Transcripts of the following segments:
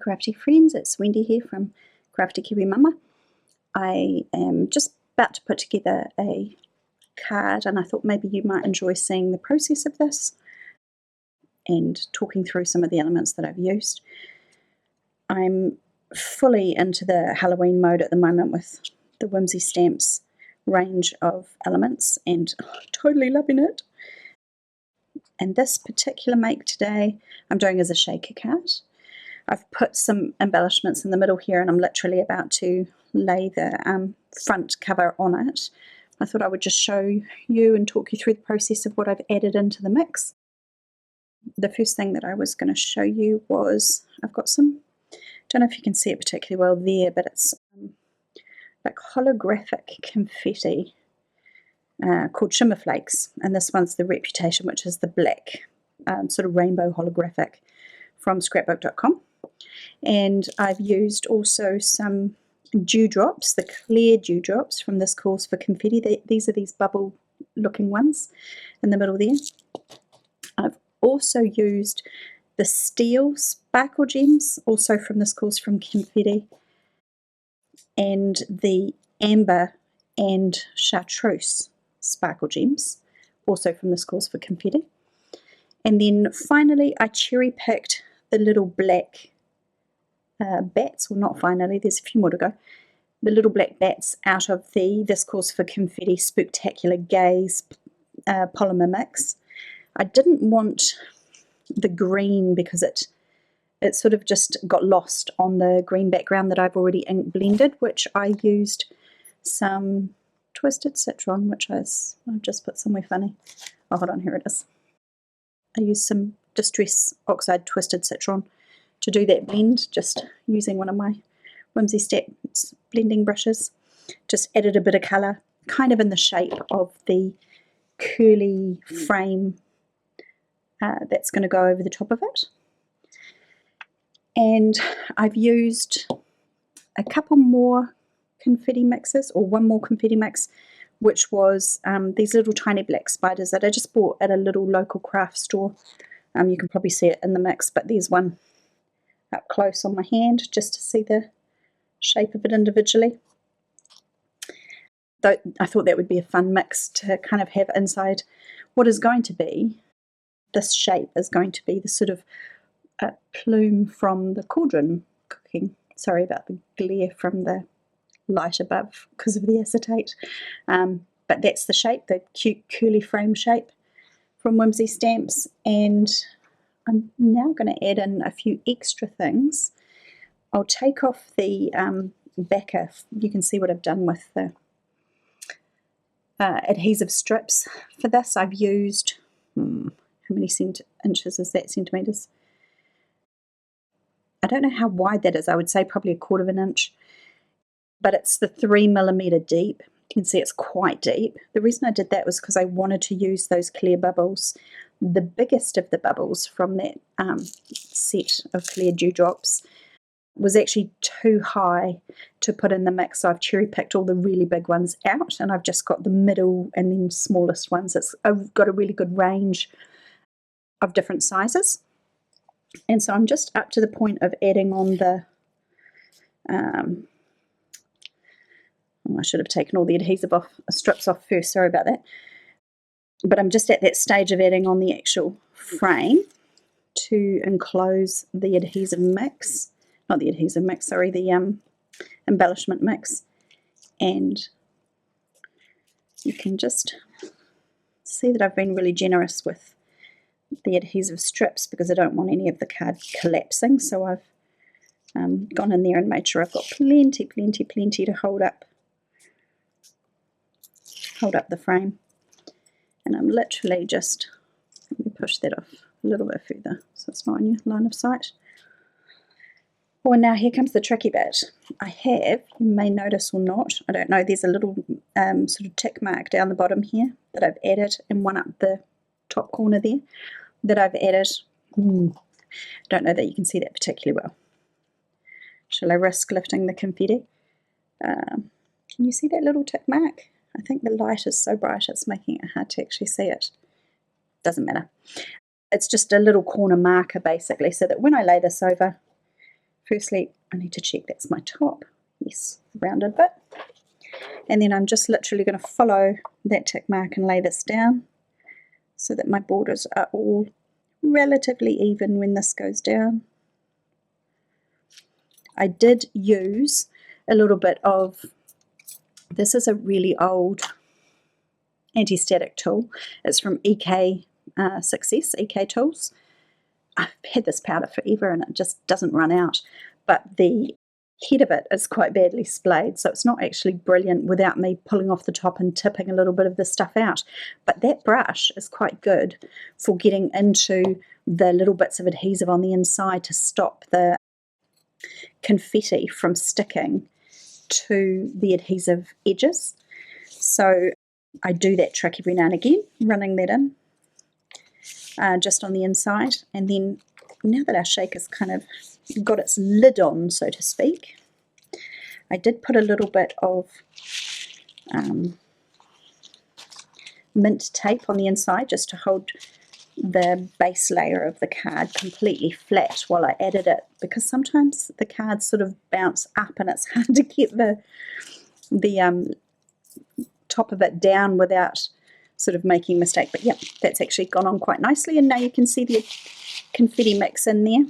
crafty friends, it's Wendy here from Crafty Kiwi Mama. I am just about to put together a card, and I thought maybe you might enjoy seeing the process of this and talking through some of the elements that I've used. I'm fully into the Halloween mode at the moment with the Whimsy Stamps range of elements, and totally loving it. And this particular make today I'm doing as a shaker card. I've put some embellishments in the middle here, and I'm literally about to lay the front cover on it. I thought I would just show you and talk you through the process of what I've added into the mix. The first thing that I was going to show you was, I've got some, don't know if you can see it particularly well there, but it's like holographic confetti called Shimmer Flakes, and this one's the Reputation, which is the black sort of rainbow holographic from scrapbook.com. And I've used also some dewdrops, the clear dewdrops from This Calls for Confetti. These are these bubble looking ones in the middle there. I've also used the steel sparkle gems, also from This Calls from Confetti, and the amber and chartreuse sparkle gems, also from This Calls for Confetti. And then finally I cherry picked the little black bats, well not finally, there's a few more to go, the little black bats out of the This Calls for Confetti Spooktacular Gaze polymer mix. I didn't want the green because it sort of just got lost on the green background that I've already ink blended, which I used some Twisted Citron, which I've just put somewhere funny. Oh, hold on, here it is. I used some Distress Oxide Twisted Citron to do that blend, just using one of my Whimsy Stamps blending brushes. Just added a bit of colour, kind of in the shape of the curly frame that's going to go over the top of it. And I've used a couple more confetti mixes, or one more confetti mix, which was these little tiny black spiders that I just bought at a little local craft store. You can probably see it in the mix, but there's one up close on my hand just to see the shape of it individually. Though I thought that would be a fun mix to kind of have inside what is going to be, this shape is going to be the sort of plume from the Cauldron cooking. Sorry about the glare from the light above because of the acetate. But that's the shape, the cute curly frame shape from Whimsy Stamps. And I'm now going to add in a few extra things. I'll take off the backer. You can see what I've done with the adhesive strips. For this I've used, how many inches is that, centimetres? I don't know how wide that is. I would say probably 1/4 of an inch. But it's the 3mm deep. You can see it's quite deep. The reason I did that was because I wanted to use those clear bubbles. The biggest of the bubbles from that set of clear dewdrops was actually too high to put in the mix, so I've cherry picked all the really big ones out, and I've just got the middle and then smallest ones. I've got a really good range of different sizes. And so I'm just up to the point of adding on the I should have taken all the adhesive strips off first, sorry about that. But I'm just at that stage of adding on the actual frame to enclose the adhesive mix, not the adhesive mix, sorry, the embellishment mix. And you can just see that I've been really generous with the adhesive strips because I don't want any of the card collapsing. So I've gone in there and made sure I've got plenty to hold up the frame. And I'm literally just, let me push that off a little bit further so it's not in your line of sight. Well, now here comes the tricky bit. I have, you may notice or not, I don't know, there's a little sort of tick mark down the bottom here that I've added, and one up the top corner there that I've added. Don't know that you can see that particularly well. Shall I risk lifting the confetti? Can you see that little tick mark? I think the light is so bright it's making it hard to actually see it. Doesn't matter. It's just a little corner marker basically, so that when I lay this over, Firstly, I need to check that's my top. Yes, rounded bit. And then I'm just literally going to follow that tick mark and lay this down so that my borders are all relatively even when this goes down. I did use a little bit of, this is a really old anti-static tool. It's from EK Success, EK Tools. I've had this powder forever and it just doesn't run out, but the head of it is quite badly splayed, so it's not actually brilliant without me pulling off the top and tipping a little bit of the stuff out. But that brush is quite good for getting into the little bits of adhesive on the inside to stop the confetti from sticking to the adhesive edges. So I do that trick every now and again, running that in just on the inside. And then now that our shaker's kind of got its lid on, so to speak, I did put a little bit of mint tape on the inside just to hold the base layer of the card completely flat while I added it, because sometimes the cards sort of bounce up and it's hard to get the top of it down without sort of making a mistake. But yeah, that's actually gone on quite nicely, and now you can see the confetti mix in there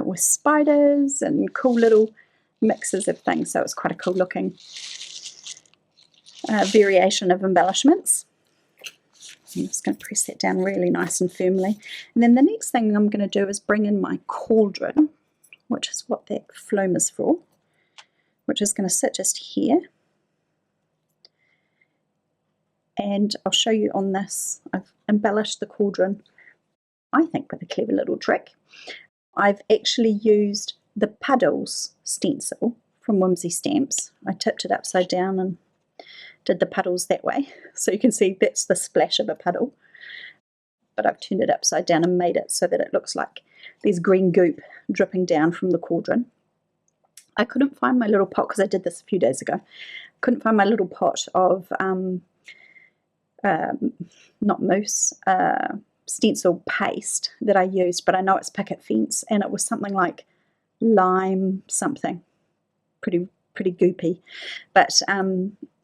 with spiders and cool little mixes of things. So it's quite a cool looking variation of embellishments. I'm just going to press that down really nice and firmly. And then the next thing I'm going to do is bring in my cauldron, which is what that flame is for, which is going to sit just here. And I'll show you on this. I've embellished the cauldron, I think, with a clever little trick. I've actually used the Puddles stencil from Whimsy Stamps. I tipped it upside down and did the puddles that way. So you can see that's the splash of a puddle. But I've turned it upside down and made it so that it looks like there's green goop dripping down from the cauldron. I couldn't find my little pot, because I did this a few days ago. Couldn't find my little pot of not mousse, stencil paste that I used, but I know it's picket fence, and it was something like lime something, pretty goopy. But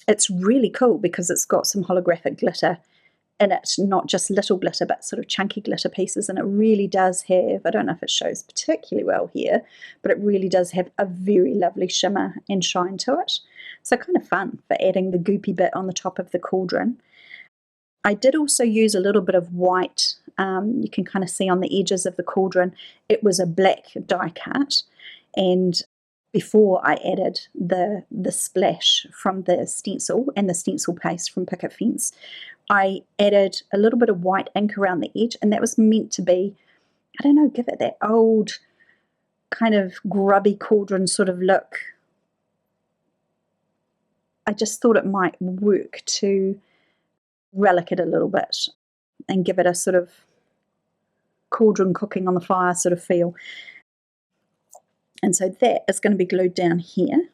it's really cool because it's got some holographic glitter in it, not just little glitter, but sort of chunky glitter pieces, and it really does have, I don't know if it shows particularly well here, but it really does have a very lovely shimmer and shine to it. So kind of fun for adding the goopy bit on the top of the cauldron. I did also use a little bit of white, you can kind of see on the edges of the cauldron, it was a black die cut, and before I added the splash from the stencil and the stencil paste from Picket Fence, I added a little bit of white ink around the edge, and that was meant to be, I don't know, give it that old kind of grubby cauldron sort of look. I just thought it might work to relic it a little bit and give it a sort of cauldron cooking on the fire sort of feel. And so that is going to be glued down here.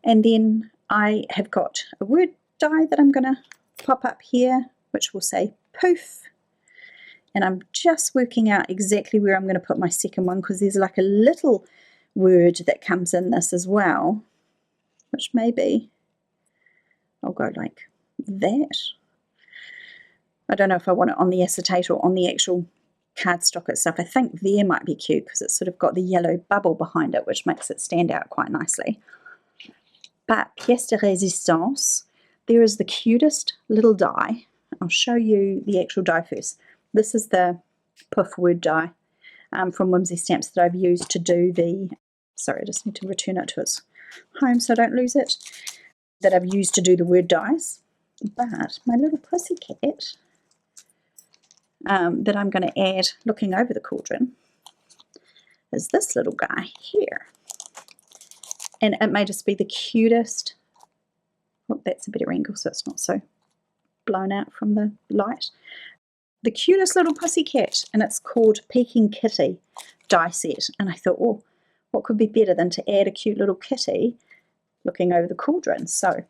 And then I have got a word die that I'm going to pop up here, which will say poof. And I'm just working out exactly where I'm going to put my second one, because there's like a little word that comes in this as well, which maybe I'll go like that. I don't know if I want it on the acetate or on the actual cardstock itself. I think there might be cute because it's sort of got the yellow bubble behind it, which makes it stand out quite nicely. But pièce de résistance, there is the cutest little die. I'll show you the actual die first. This is the Puff word die from Whimsy Stamps that I've used to do the, sorry, I just need to return it to its home so I don't lose it, that I've used to do the word dies. But my little pussycat that I'm going to add looking over the cauldron is this little guy here. And it may just be the cutest, oh, that's a better angle so it's not so blown out from the light. The cutest little pussycat, and it's called Peking Kitty die set. And I thought, oh, what could be better than to add a cute little kitty looking over the cauldron? So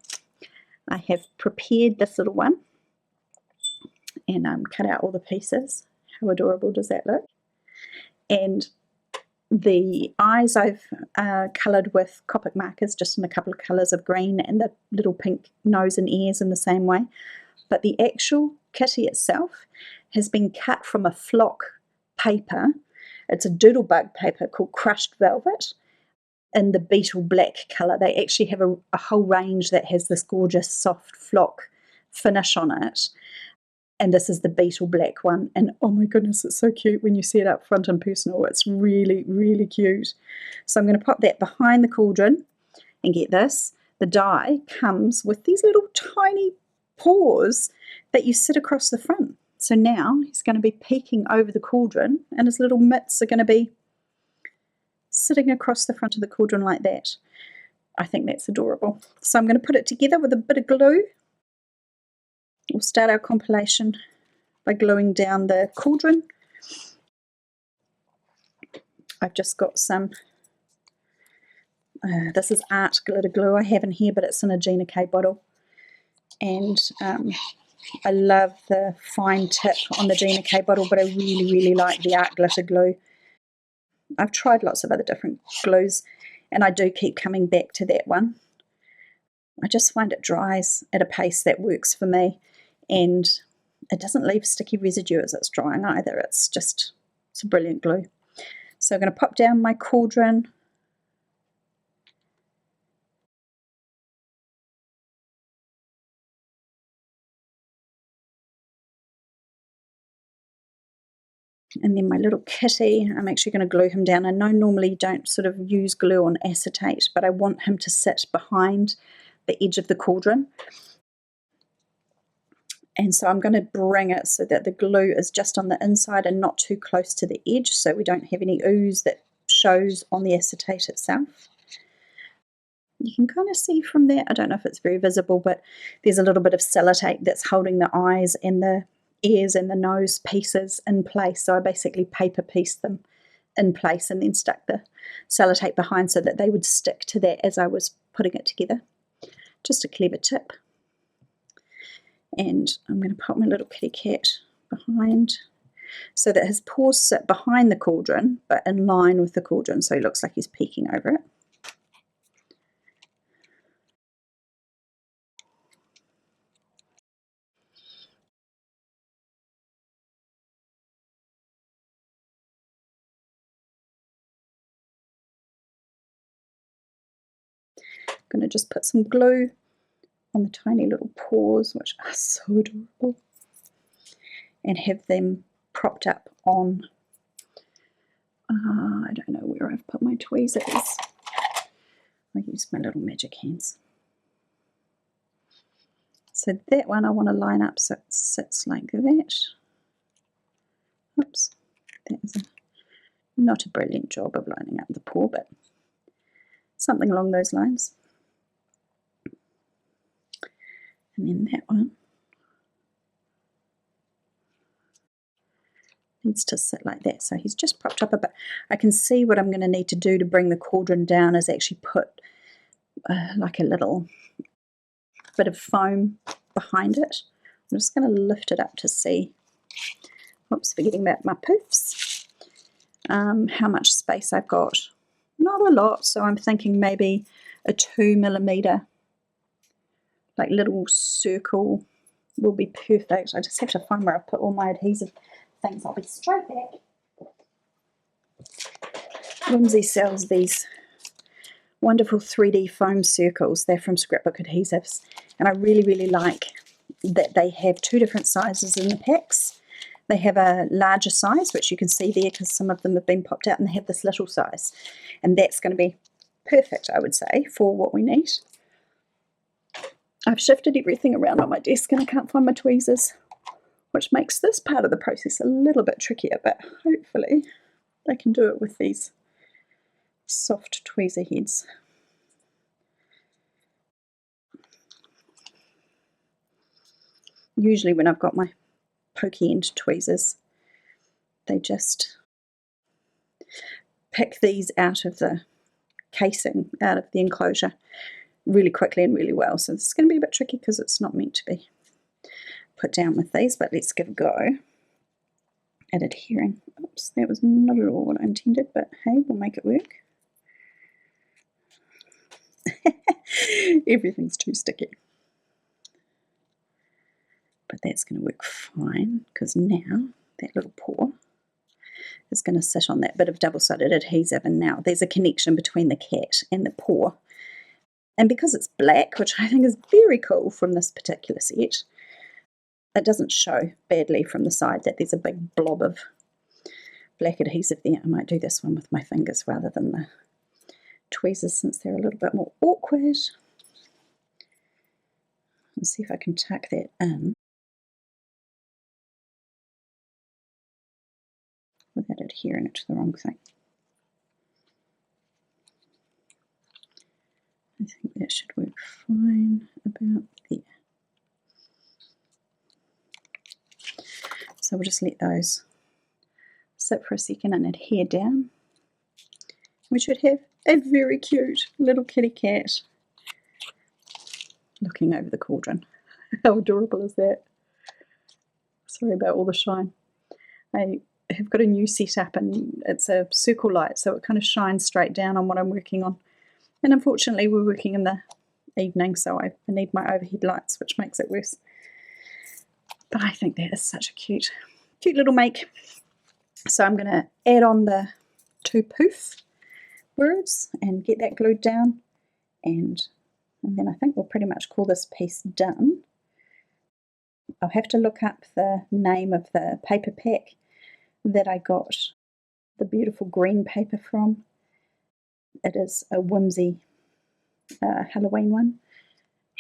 I have prepared this little one and cut out all the pieces. How adorable does that look? And The eyes I've coloured with Copic markers, just in a couple of colours of green, and the little pink nose and ears in the same way. But the actual kitty itself has been cut from a flock paper. It's a doodlebug paper called Crushed Velvet in the beetle black colour. They actually have a whole range that has this gorgeous soft flock finish on it. And this is the beetle black one. And oh my goodness, it's so cute when you see it up front and personal. It's really, really cute. So I'm going to pop that behind the cauldron, and get this. The die comes with these little tiny paws that you sit across the front. So now he's going to be peeking over the cauldron, and his little mitts are going to be sitting across the front of the cauldron like that. I think that's adorable. So I'm going to put it together with a bit of glue. We'll start our compilation by gluing down the cauldron. I've just got some, this is art glitter glue I have in here, but it's in a Gina K bottle. And I love the fine tip on the Gina K bottle, but I really, really like the art glitter glue. I've tried lots of other different glues, and I do keep coming back to that one. I just find it dries at a pace that works for me, and it doesn't leave sticky residue as it's drying either. It's a brilliant glue. So I'm going to pop down my cauldron. And then my little kitty, I'm actually going to glue him down. I know normally you don't sort of use glue on acetate, but I want him to sit behind the edge of the cauldron. And so I'm going to bring it so that the glue is just on the inside and not too close to the edge, so we don't have any ooze that shows on the acetate itself. You can kind of see from there, I don't know if it's very visible, but there's a little bit of sellotape that's holding the eyes and the ears and the nose pieces in place. So I basically paper pieced them in place and then stuck the sellotape behind so that they would stick to that as I was putting it together. Just a clever tip. And I'm going to pop my little kitty cat behind so that his paws sit behind the cauldron but in line with the cauldron, so he looks like he's peeking over it. I'm going to just put some glue on the tiny little paws, which are so adorable, and have them propped up on, I don't know where I've put my tweezers. I use my little magic hands. So that one I want to line up so it sits like that. Oops, that is not a brilliant job of lining up the paw, but something along those lines. And then that one needs to sit like that. So he's just propped up a bit. I can see what I'm going to need to do to bring the cauldron down is actually put like a little bit of foam behind it. I'm just going to lift it up to see, oops, forgetting about my poofs, how much space I've got. Not a lot, so I'm thinking maybe a 2mm like little circle will be perfect. I just have to find where I've put all my adhesive things. I'll be straight back. Whimsy sells these wonderful 3D foam circles. They're from Scrapbook Adhesives, and I really, really like that they have two different sizes in the packs. They have a larger size, which you can see there because some of them have been popped out, and they have this little size, and that's going to be perfect, I would say, for what we need. I've shifted everything around on my desk and I can't find my tweezers, which makes this part of the process a little bit trickier, but hopefully I can do it with these soft tweezer heads. Usually when I've got my pokey end tweezers, they just pick these out of the casing, out of the enclosure really quickly and really well. So this is going to be a bit tricky because it's not meant to be put down with these, but let's give it a go. at adhering. Oops, that was not at all what I intended, but hey, we'll make it work. Everything's too sticky. But that's going to work fine, because now that little paw is going to sit on that bit of double-sided adhesive, and now there's a connection between the cat and the paw. And because it's black, which I think is very cool from this particular set, it doesn't show badly from the side that there's a big blob of black adhesive there. I might do this one with my fingers rather than the tweezers, since they're a little bit more awkward. Let's see if I can tuck that in without adhering it to the wrong thing. I think that should work fine about there. So we'll just let those sit for a second and adhere down. We should have a very cute little kitty cat looking over the cauldron. How adorable is that? Sorry about all the shine. I have got a new setup, and it's a circle light, so it kind of shines straight down on what I'm working on. And unfortunately we're working in the evening, so I need my overhead lights, which makes it worse. But I think that is such a cute little make. So I'm going to add on the 2 poof words and get that glued down, and then I think we'll pretty much call this piece done. I'll have to look up the name of the paper pack that I got the beautiful green paper from. It is a whimsy Halloween one,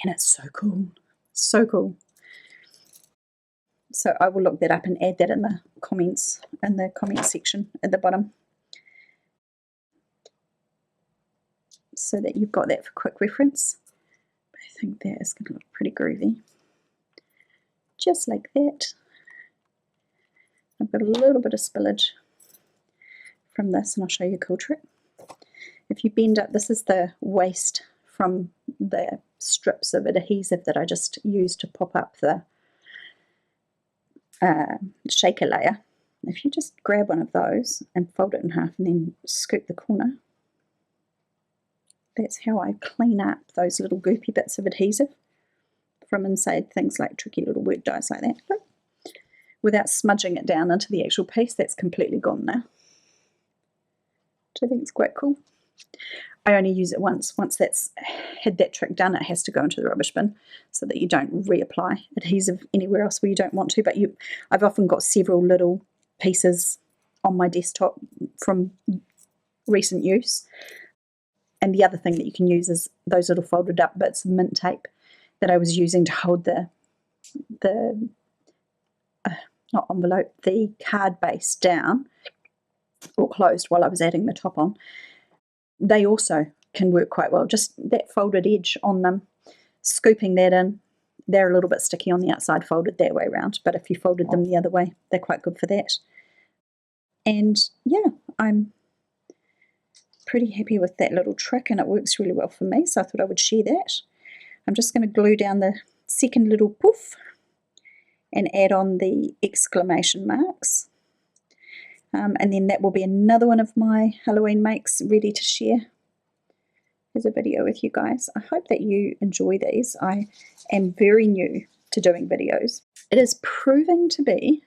and it's so cool, so cool. So I will look that up and add that in the comments section at the bottom, so that you've got that for quick reference. I think that is going to look pretty groovy. Just like that. I've got a little bit of spillage from this, and I'll show you a cool trick. If you bend up, this is the waste from the strips of adhesive that I just used to pop up the shaker layer. If you just grab one of those and fold it in half and then scoop the corner, that's how I clean up those little goopy bits of adhesive from inside things like tricky little work dies like that. But without smudging it down into the actual piece, that's completely gone now. Which I think is quite cool. I only use it once. Once that's had that trick done, it has to go into the rubbish bin, so that you don't reapply adhesive anywhere else where you don't want to. But I've often got several little pieces on my desktop from recent use. And the other thing that you can use is those little folded up bits of mint tape that I was using to hold the not envelope, the card base down or closed while I was adding the top on. They also can work quite well. Just that folded edge on them, scooping that in. They're a little bit sticky on the outside, folded that way around, but if you folded them the other way, they're quite good for that. And yeah, I'm pretty happy with that little trick, and it works really well for me, so I thought I would share that. I'm just going to glue down the second little poof and add on the exclamation marks. And then that will be another one of my Halloween makes ready to share as a video with you guys. I hope that you enjoy these. I am very new to doing videos. It is proving to be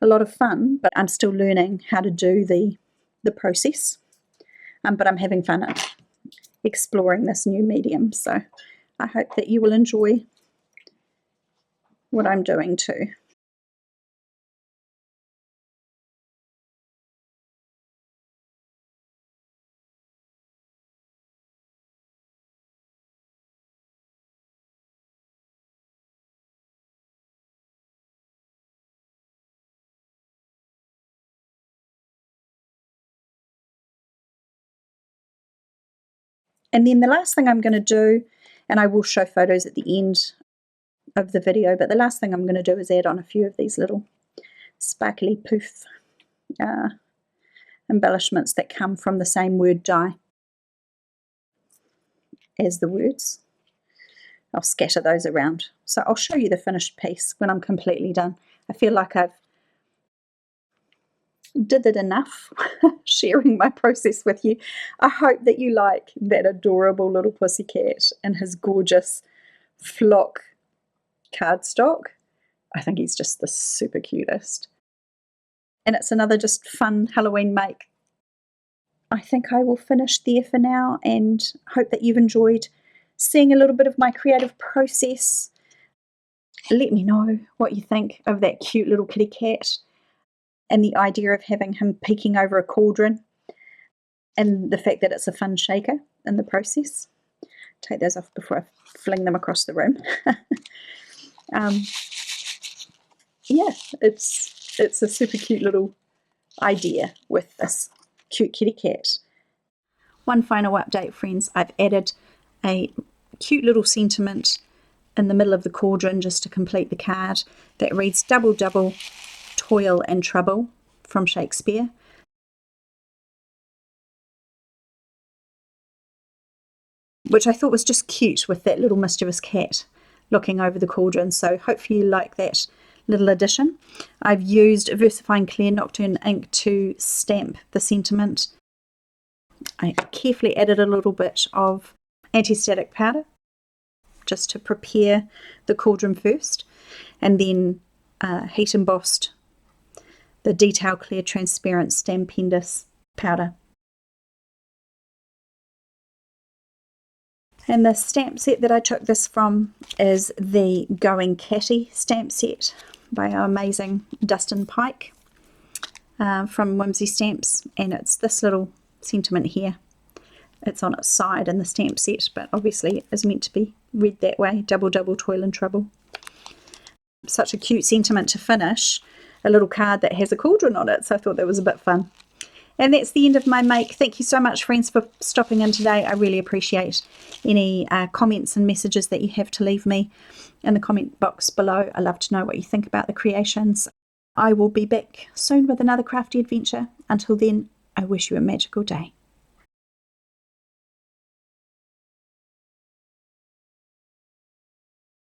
a lot of fun, but I'm still learning how to do the process. But I'm having fun at exploring this new medium, so I hope that you will enjoy what I'm doing too. And then the last thing I'm going to do, and I will show photos at the end of the video, but the last thing I'm going to do is add on a few of these little sparkly poof embellishments that come from the same word die as the words. I'll scatter those around. So I'll show you the finished piece when I'm completely done. I feel like I've did it enough sharing my process with you. I hope that you like that adorable little pussycat and his gorgeous flock cardstock. I think he's just the super cutest. And it's another just fun Halloween make. I think I will finish there for now and hope that you've enjoyed seeing a little bit of my creative process. Let me know what you think of that cute little kitty cat and the idea of having him peeking over a cauldron and the fact that it's a fun shaker in the process. Take those off before I fling them across the room. Yeah, it's a super cute little idea with this cute kitty cat. One final update, friends. I've added a cute little sentiment in the middle of the cauldron just to complete the card that reads double double, toil and trouble from Shakespeare. Which I thought was just cute with that little mischievous cat looking over the cauldron. So hopefully you like that little addition. I've used VersaFine Clear Nocturne ink to stamp the sentiment. I carefully added a little bit of anti-static powder just to prepare the cauldron first, and then heat embossed the Detail Clear Transparent Stampendous powder. And the stamp set that I took this from is the Going Catty stamp set by our amazing Dustin Pike from Whimsy Stamps, and it's this little sentiment here. It's on its side in the stamp set, but obviously it is meant to be read that way, double double, toil and trouble. Such a cute sentiment to finish a little card that has a cauldron on it, so I thought that was a bit fun. And that's the end of my make. Thank you so much, friends, for stopping in today. I really appreciate any comments and messages that you have to leave me in the comment box below. I love to know what you think about the creations. I will be back soon with another crafty adventure. Until then, I wish you a magical day.